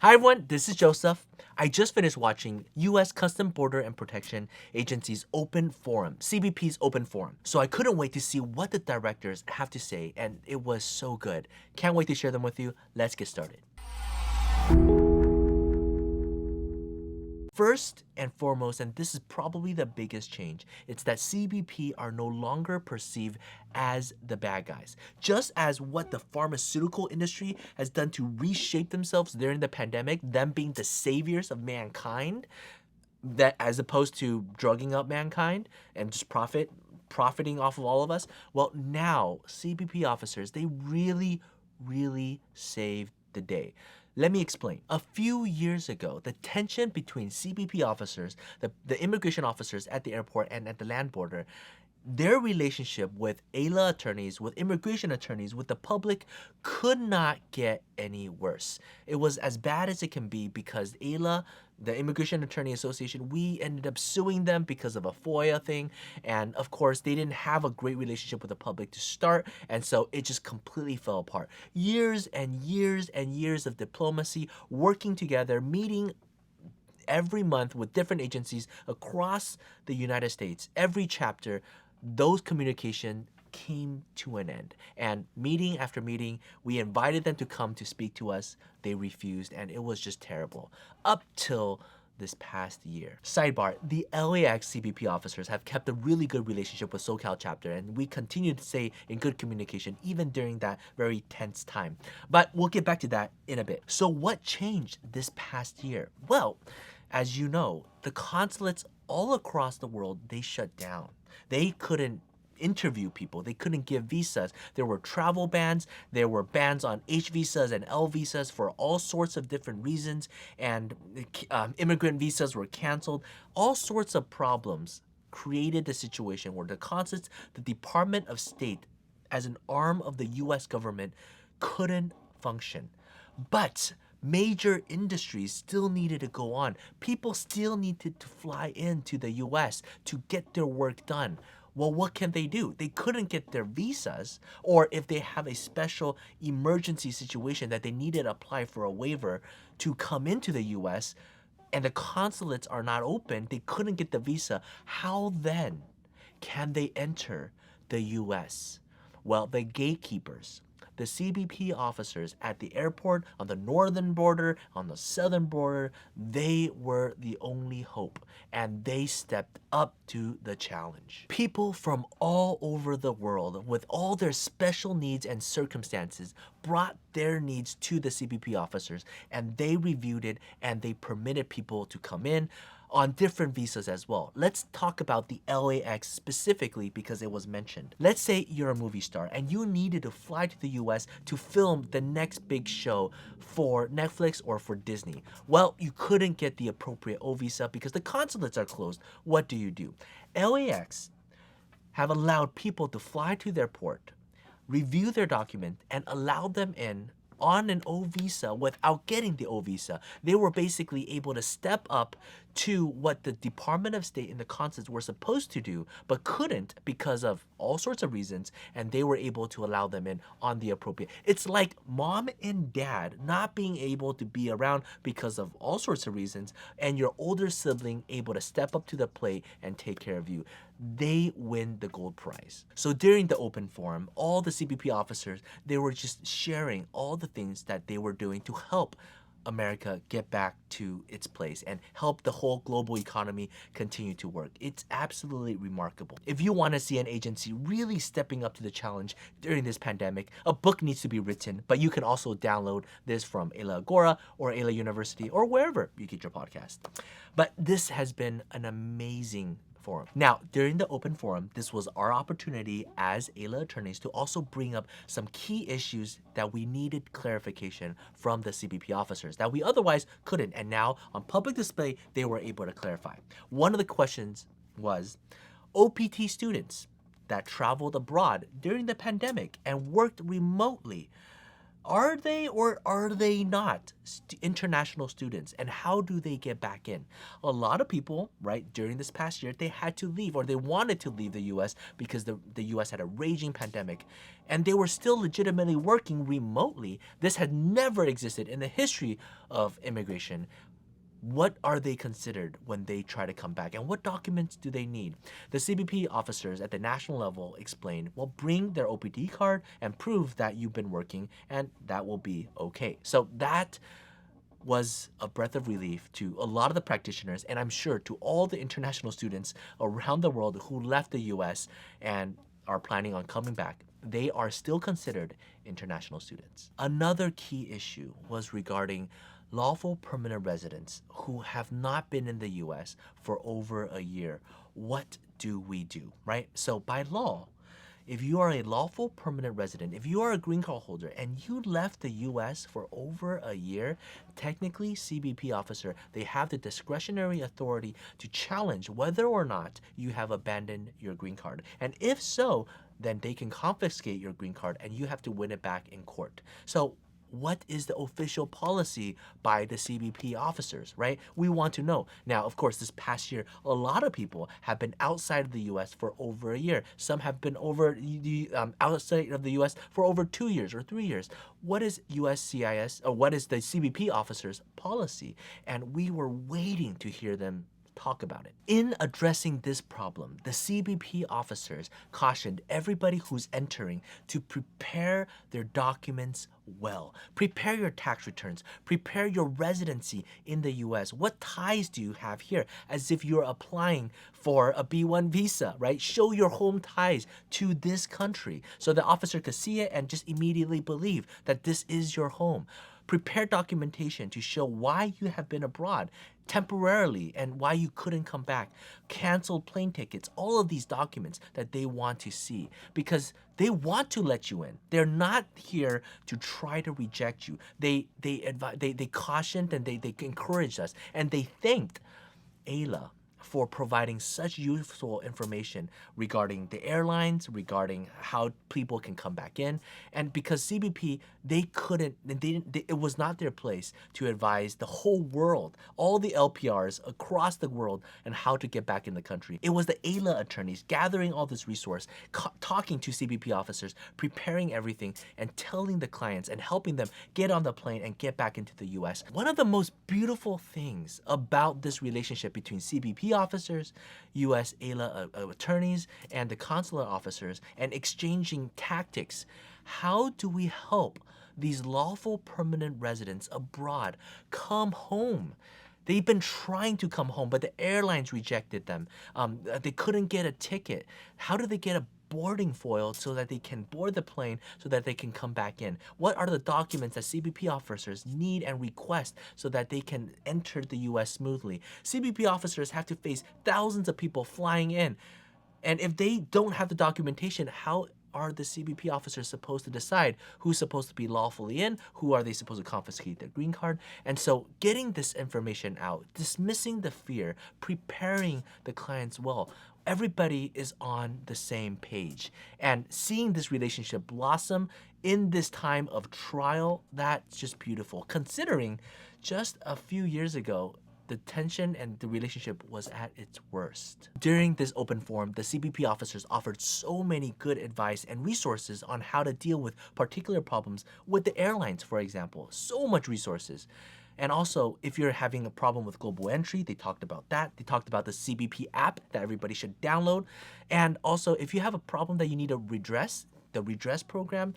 Hi everyone, this is Joseph. I just finished watching US Custom Border and Protection Agency's Open Forum, CBP's Open Forum. So I couldn't wait to see what the directors have to say, and it was so good. Can't wait to share them with you. Let's get started. First and foremost, and this is probably the biggest change, it's that CBP are no longer perceived as the bad guys. Just as what the pharmaceutical industry has done to reshape themselves during the pandemic, them being the saviors of mankind, that as opposed to drugging up mankind and just profiting off of all of us. Well, now CBP officers, they really saved the day. Let me explain. A few years ago, the tension between CBP officers, the immigration officers at the airport and at the land border, their relationship with Aila attorneys, with immigration attorneys, with the public could not get any worse. It was as bad as it can be because Aila, the Immigration Attorney Association, we ended up suing them because of a FOIA thing. And of course, they didn't have a great relationship with the public to start. And so it just completely fell apart. Years and years and years of diplomacy, working together, meeting every month with different agencies across the United States, every chapter, those communication came to an end. And meeting after meeting, we invited them to come to speak to us. They refused, and it was just terrible. Up till this past year. Sidebar, the LAX CBP officers have kept a really good relationship with SoCal chapter, and we continue to stay in good communication even during that very tense time. But we'll get back to that in a bit. So what changed this past year? Well, as you know, the consulates all across the world, they shut down. They couldn't interview people. They couldn't give visas. There were travel bans. There were bans on H visas and L visas for all sorts of different reasons. And immigrant visas were canceled. All sorts of problems created the situation where the consulates, the Department of State, as an arm of the US government, couldn't function. But major industries still needed to go on. People still needed to fly into the US to get their work done. Well, what can they do? They couldn't get their visas, or if they have a special emergency situation that they needed to apply for a waiver to come into the US and the consulates are not open, they couldn't get the visa. How then can they enter the US? Well, the gatekeepers, the CBP officers at the airport, on the northern border, on the southern border, they were the only hope, and they stepped up to the challenge. People from all over the world, with all their special needs and circumstances, brought their needs to the CBP officers, and they reviewed it, and they permitted people to come in on different visas as well. Let's talk about the LAX specifically because it was mentioned. Let's say you're a movie star and you needed to fly to the US to film the next big show for Netflix or for Disney. Well, you couldn't get the appropriate O visa because the consulates are closed. What do? LAX have allowed people to fly to their port, review their document, and allow them in on an O visa without getting the O visa. They were basically able to step up to what the Department of State and the consulates were supposed to do, but couldn't because of all sorts of reasons, and they were able to allow them in on the appropriate. It's like mom and dad not being able to be around because of all sorts of reasons, and your older sibling able to step up to the plate and take care of you. They win the gold prize. So during the open forum, all the CBP officers, they were just sharing all the things that they were doing to help America get back to its place and help the whole global economy continue to work. It's absolutely remarkable. If you want to see an agency really stepping up to the challenge during this pandemic, a book needs to be written, but you can also download this from Aila Agora or Aila University or wherever you get your podcast. But this has been an amazing forum. Now, during the open forum, this was our opportunity as Aila attorneys to also bring up some key issues that we needed clarification from the CBP officers that we otherwise couldn't. And now on public display, they were able to clarify. One of the questions was OPT students that traveled abroad during the pandemic and worked remotely. Are they or are they not international students? And how do they get back in? A lot of people, right, during this past year, they had to leave or they wanted to leave the US because the US had a raging pandemic and they were still legitimately working remotely. This had never existed in the history of immigration. What are they considered when they try to come back, and what documents do they need? The CBP officers at the national level explained, well, bring their OPT card and prove that you've been working, and that will be okay. So that was a breath of relief to a lot of the practitioners, and I'm sure to all the international students around the world who left the US and are planning on coming back. They are still considered international students. Another key issue was regarding lawful permanent residents who have not been in the US for over a year. What do we do, right? So by law, if you are a lawful permanent resident, if you are a green card holder and you left the US for over a year, technically CBP officer, they have the discretionary authority to challenge whether or not you have abandoned your green card. And if so, then they can confiscate your green card and you have to win it back in court. So what is the official policy by the CBP officers, right? We want to know. Now, of course, this past year, a lot of people have been outside of the US for over a year. Some have been over outside of the US for over 2 years or 3 years. What is USCIS, or what is the CBP officers' policy? And we were waiting to hear them talk about it. In addressing this problem, the CBP officers cautioned everybody who's entering to prepare their documents well. Prepare your tax returns. Prepare your residency in the US. What ties do you have here? As if you're applying for a B1 visa, right? Show your home ties to this country so the officer could see it and just immediately believe that this is your home. Prepare documentation to show why you have been abroad temporarily and why you couldn't come back. Canceled plane tickets, all of these documents that they want to see because they want to let you in. They're not here to try to reject you. They cautioned and they encouraged us and they thanked Aila for providing such useful information regarding the airlines, regarding how people can come back in. And because CBP, it was not their place to advise the whole world, all the LPRs across the world, and how to get back in the country. It was the Aila attorneys gathering all this resource, talking to CBP officers, preparing everything, and telling the clients and helping them get on the plane and get back into the US. One of the most beautiful things about this relationship between CBP officers, US Aila attorneys, and the consular officers, and exchanging tactics. How do we help these lawful permanent residents abroad come home? They've been trying to come home, but the airlines rejected them. They couldn't get a ticket. How do they get a boarding foil so that they can board the plane so that they can come back in? What are the documents that CBP officers need and request so that they can enter the US smoothly? CBP officers have to face thousands of people flying in. And if they don't have the documentation, how are the CBP officers supposed to decide who's supposed to be lawfully in, who are they supposed to confiscate their green card? And so getting this information out, dismissing the fear, preparing the clients well, everybody is on the same page. And seeing this relationship blossom in this time of trial, that's just beautiful. Considering just a few years ago, the tension and the relationship was at its worst. During this open forum, the CBP officers offered so many good advice and resources on how to deal with particular problems with the airlines, for example. So much resources. And also, if you're having a problem with global entry, they talked about that. They talked about the CBP app that everybody should download. And also, if you have a problem that you need to redress, the redress program,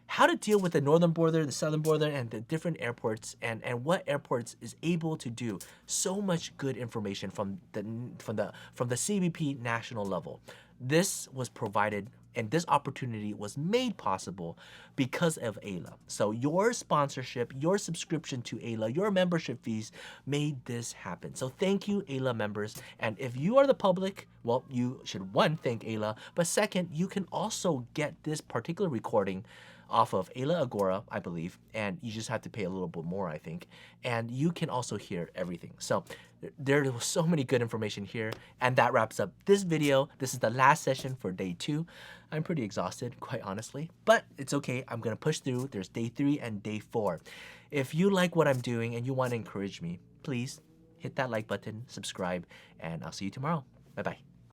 how to deal with the northern border, the southern border, and the different airports, and what airports is able to do. So much good information from the CBP national level. This was provided, and this opportunity was made possible because of Aila. So your sponsorship, your subscription to Aila, your membership fees made this happen. So thank you, Aila members. And if you are the public, well, you should, one, thank Aila, but second, you can also get this particular recording off of Aila Agora, I believe, and you just have to pay a little bit more, I think. And you can also hear everything. So There was so many good information here, and that wraps up this video. This is the last session for day 2. I'm pretty exhausted, quite honestly, but it's okay. I'm gonna push through. There's day 3 and day 4. If you like what I'm doing and you want to encourage me, please hit that like button, subscribe, and I'll see you tomorrow. Bye-bye.